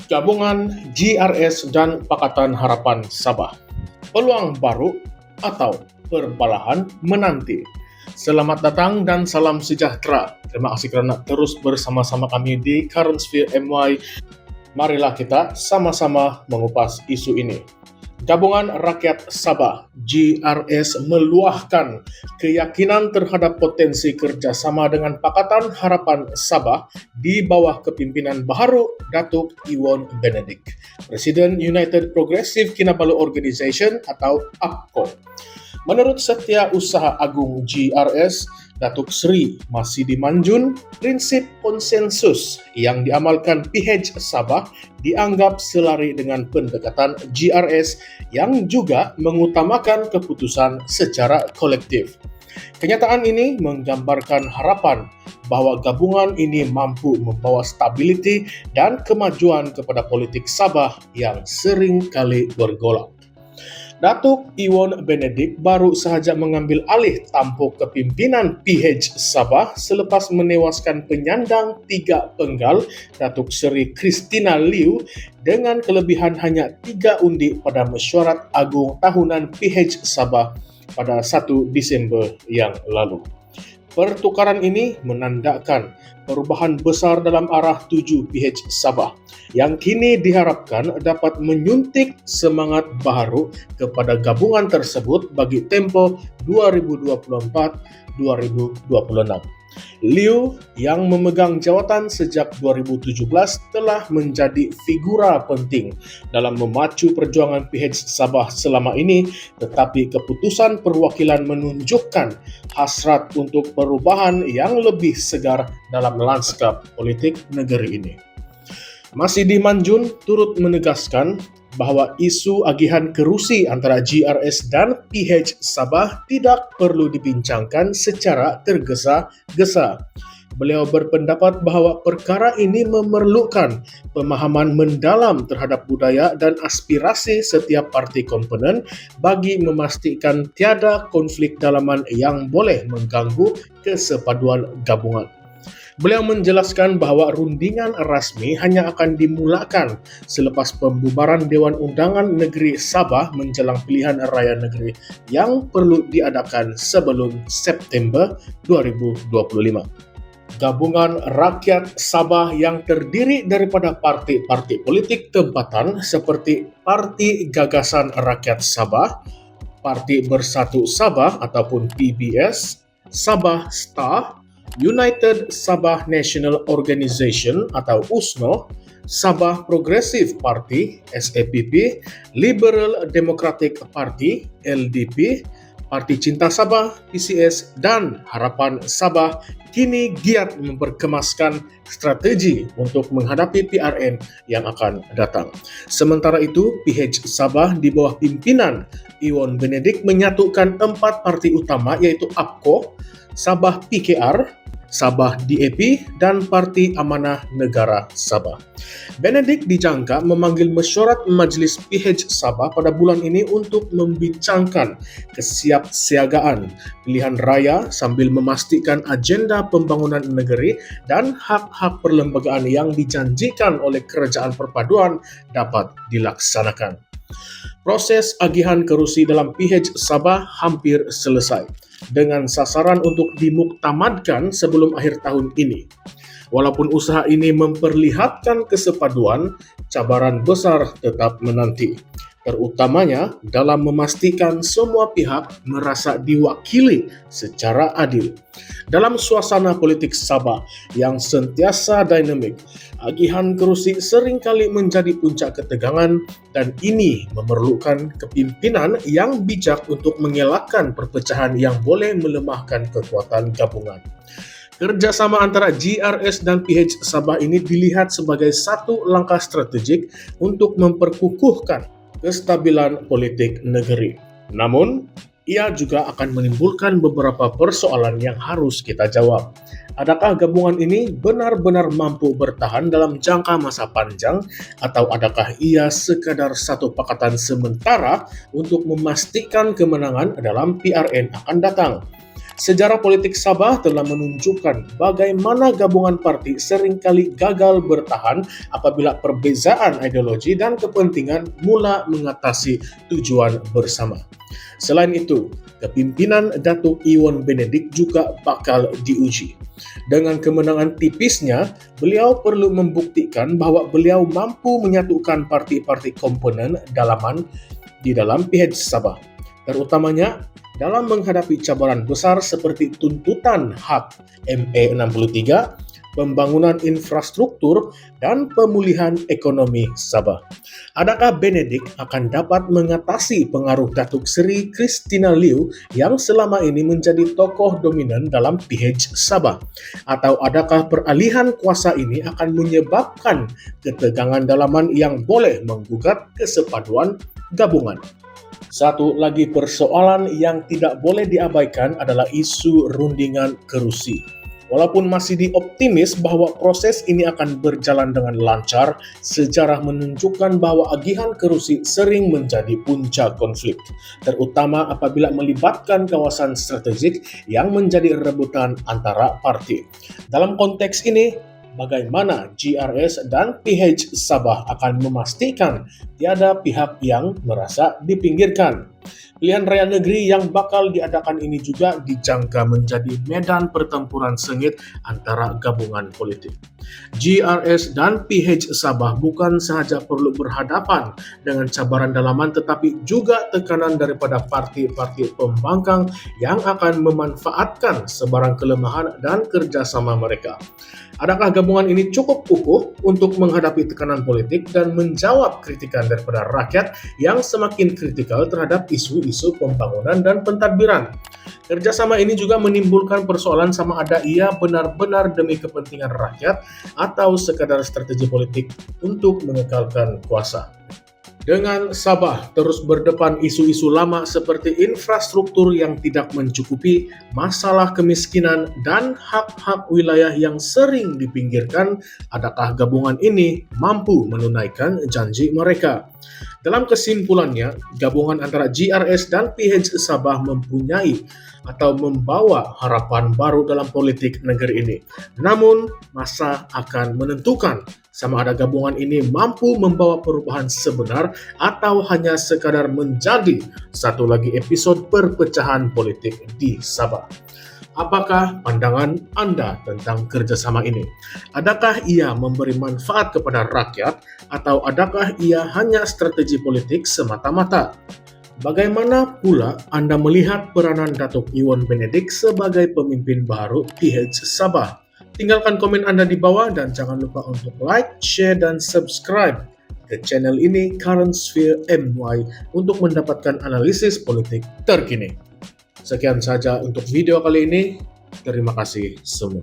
Gabungan GRS dan Pakatan Harapan Sabah. Peluang baru atau perbalahan menanti. Selamat datang dan salam sejahtera. Terima kasih kerana terus bersama-sama kami di Current Sphere MY. Marilah kita sama-sama mengupas isu ini. Gabungan Rakyat Sabah GRS meluahkan keyakinan terhadap potensi kerjasama dengan Pakatan Harapan Sabah di bawah kepimpinan baharu Datuk Iwan Benedict, Presiden United Progressive Kinabalu Organisation atau APKO. Menurut Setiausaha Agung GRS, Datuk Seri Masidi Manjun, prinsip konsensus yang diamalkan PH Sabah dianggap selari dengan pendekatan GRS yang juga mengutamakan keputusan secara kolektif. Kenyataan ini menggambarkan harapan bahawa gabungan ini mampu membawa stabiliti dan kemajuan kepada politik Sabah yang sering kali bergolak. Datuk Iwan Benedict baru sahaja mengambil alih tampuk kepimpinan PH Sabah selepas menewaskan penyandang 3 penggal Datuk Seri Christina Liu dengan kelebihan hanya 3 undi pada mesyuarat agung tahunan PH Sabah pada 1 Disember yang lalu. Pertukaran ini menandakan perubahan besar dalam arah tuju PH Sabah yang kini diharapkan dapat menyuntik semangat baharu kepada gabungan tersebut bagi tempoh 2024-2026. Liu yang memegang jawatan sejak 2017 telah menjadi figura penting dalam memacu perjuangan PH Sabah selama ini, tetapi keputusan perwakilan menunjukkan hasrat untuk perubahan yang lebih segar dalam lanskap politik negeri ini. Masidi Manjun turut menegaskan bahawa isu agihan kerusi antara GRS dan PH Sabah tidak perlu dibincangkan secara tergesa-gesa. Beliau berpendapat bahawa perkara ini memerlukan pemahaman mendalam terhadap budaya dan aspirasi setiap parti komponen bagi memastikan tiada konflik dalaman yang boleh mengganggu kesepaduan gabungan. Beliau menjelaskan bahawa rundingan rasmi hanya akan dimulakan selepas pembubaran Dewan Undangan Negeri Sabah menjelang pilihan raya negeri yang perlu diadakan sebelum September 2025. Gabungan Rakyat Sabah yang terdiri daripada parti-parti politik tempatan seperti Parti Gagasan Rakyat Sabah, Parti Bersatu Sabah ataupun PBS, Sabah Star, United Sabah National Organisation atau USNO, Sabah Progressive Party SAPP, Liberal Democratic Party LDP, Parti Cinta Sabah PCS dan Harapan Sabah kini giat memperkemaskan strategi untuk menghadapi PRN yang akan datang. Sementara itu, PH Sabah di bawah pimpinan Iwan Benedict menyatukan 4 parti utama iaitu APKO, Sabah PKR, Sabah DAP dan Parti Amanah Negara Sabah. Benedict dijangka memanggil mesyuarat Majlis PH Sabah pada bulan ini untuk membincangkan kesiapsiagaan pilihan raya sambil memastikan agenda pembangunan negeri dan hak-hak perlembagaan yang dijanjikan oleh Kerajaan Perpaduan dapat dilaksanakan. Proses agihan kerusi dalam PH Sabah hampir selesai dengan sasaran untuk dimuktamadkan sebelum akhir tahun ini. Walaupun usaha ini memperlihatkan kesepaduan, cabaran besar tetap menanti, terutamanya dalam memastikan semua pihak merasa diwakili secara adil. Dalam suasana politik Sabah yang sentiasa dinamik, agihan kerusi seringkali menjadi puncak ketegangan dan ini memerlukan kepimpinan yang bijak untuk mengelakkan perpecahan yang boleh melemahkan kekuatan gabungan. Kerjasama antara GRS dan PH Sabah ini dilihat sebagai satu langkah strategik untuk memperkukuhkan kestabilan politik negeri. Namun, ia juga akan menimbulkan beberapa persoalan yang harus kita jawab. Adakah gabungan ini benar-benar mampu bertahan dalam jangka masa panjang atau adakah ia sekadar satu pakatan sementara untuk memastikan kemenangan dalam PRN akan datang? Sejarah politik Sabah telah menunjukkan bagaimana gabungan parti seringkali gagal bertahan apabila perbezaan ideologi dan kepentingan mula mengatasi tujuan bersama. Selain itu, kepimpinan Datuk Iwan Benedik juga bakal diuji. Dengan kemenangan tipisnya, beliau perlu membuktikan bahwa beliau mampu menyatukan parti-parti komponen di dalam PH Sabah, terutamanya dalam menghadapi cabaran besar seperti tuntutan hak MA63, pembangunan infrastruktur, dan pemulihan ekonomi Sabah. Adakah Benedik akan dapat mengatasi pengaruh Datuk Seri Christina Liew yang selama ini menjadi tokoh dominan dalam PH Sabah? Atau adakah peralihan kuasa ini akan menyebabkan ketegangan dalaman yang boleh menggugat kesepaduan gabungan? Satu lagi persoalan yang tidak boleh diabaikan adalah isu rundingan kerusi. Walaupun masih dioptimis bahwa proses ini akan berjalan dengan lancar, sejarah menunjukkan bahwa agihan kerusi sering menjadi puncak konflik, terutama apabila melibatkan kawasan strategik yang menjadi rebutan antara parti. Dalam konteks ini, bagaimana GRS dan PH Sabah akan memastikan tiada pihak yang merasa dipinggirkan? Pilihan raya negeri yang bakal diadakan ini juga dijangka menjadi medan pertempuran sengit antara gabungan politik. GRS dan PH Sabah bukan sahaja perlu berhadapan dengan cabaran dalaman, tetapi juga tekanan daripada parti-parti pembangkang yang akan memanfaatkan sebarang kelemahan dan kerjasama mereka. Adakah gabungan ini cukup kukuh untuk menghadapi tekanan politik dan menjawab kritikan daripada rakyat yang semakin kritikal terhadap isu-isu pembangunan dan pentadbiran? Kerjasama ini juga menimbulkan persoalan sama ada ia benar-benar demi kepentingan rakyat atau sekadar strategi politik untuk mengekalkan kuasa. Dengan Sabah terus berdepan isu-isu lama seperti infrastruktur yang tidak mencukupi, masalah kemiskinan, dan hak-hak wilayah yang sering dipinggirkan, adakah gabungan ini mampu menunaikan janji mereka? Dalam kesimpulannya, gabungan antara GRS dan PH Sabah mempunyai atau membawa harapan baru dalam politik negeri ini. Namun, masa akan menentukan sama ada gabungan ini mampu membawa perubahan sebenar atau hanya sekadar menjadi satu lagi episode perpecahan politik di Sabah. Apakah pandangan Anda tentang kerjasama ini? Adakah ia memberi manfaat kepada rakyat atau adakah ia hanya strategi politik semata-mata? Bagaimana pula Anda melihat peranan Datuk Iwan Benedik sebagai pemimpin baru PH Sabah? Tinggalkan komen Anda di bawah dan jangan lupa untuk like, share, dan subscribe ke channel ini Current Sphere MY untuk mendapatkan analisis politik terkini. Sekian saja untuk video kali ini. Terima kasih semua.